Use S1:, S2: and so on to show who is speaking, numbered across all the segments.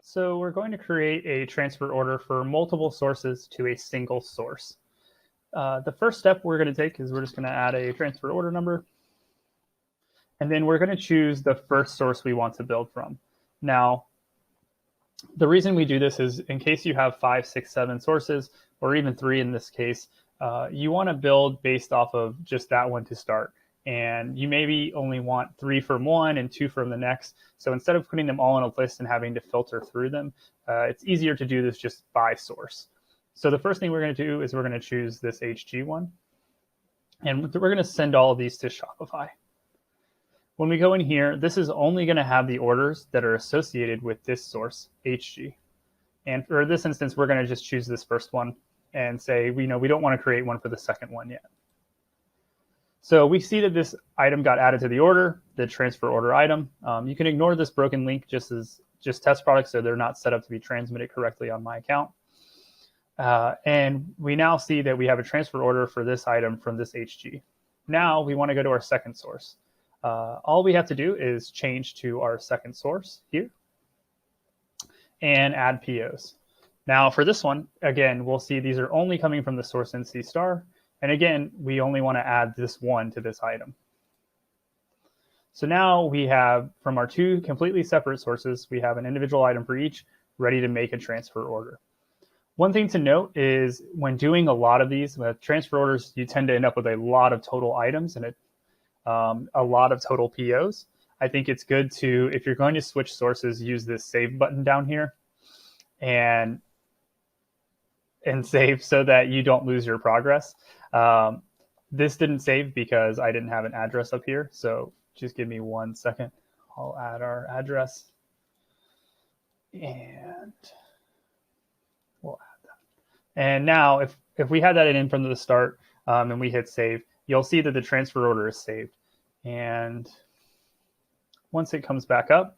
S1: So we're going to create a transfer order for multiple sources to a single source. The first step we're going to take is we're just going to add a transfer order number. And then we're going to choose the first source we want to build from. Now, the reason we do this is in case you have 5, 6, 7 sources, or even 3 in this case, you want to build based off of just that one to start. And you maybe only want 3 from one and 2 from the next. So instead of putting them all in a list and having to filter through them, it's easier to do this just by source. So the first thing we're going to do is we're going to choose this HG one. And we're going to send all of these to Shopify. When we go in here, this is only going to have the orders that are associated with this source, HG. And for this instance, we're going to just choose this first one and say, we don't want to create one for the second one yet. So we see that this item got added to the order, the transfer order item. You can ignore this broken link just test products, so they're not set up to be transmitted correctly on my account. And we now see that we have a transfer order for this item from this HG. Now we want to go to our second source. All we have to do is change to our second source here and add POs. Now for this one, again, we'll see these are only coming from the source NC star. And again, we only want to add this one to this item. So now we have, from our 2 completely separate sources, we have an individual item for each ready to make a transfer order. One thing to note is when doing a lot of these with transfer orders, you tend to end up with a lot of total items and a lot of total POs. I think it's good to, if you're going to switch sources, use this save button down here and save so that you don't lose your progress. This didn't save because I didn't have an address up here. So just give me 1 second. I'll add our address and we'll add that. And now if we had that in from the start and we hit save, you'll see that the transfer order is saved. And once it comes back up,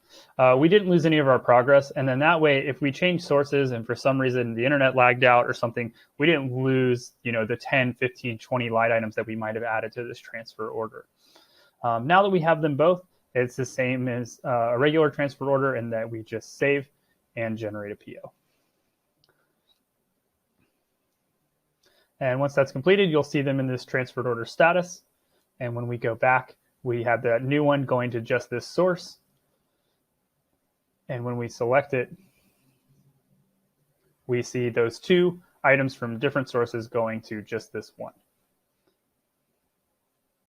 S1: we didn't lose any of our progress. And then that way, if we change sources and for some reason the internet lagged out or something, we didn't lose the 10, 15, 20 light items that we might have added to this transfer order. Now that we have them both, it's the same as a regular transfer order in that we just save and generate a PO. And once that's completed, you'll see them in this transferred order status. And when we go back, we have that new one going to just this source. And when we select it, we see those 2 items from different sources going to just this one.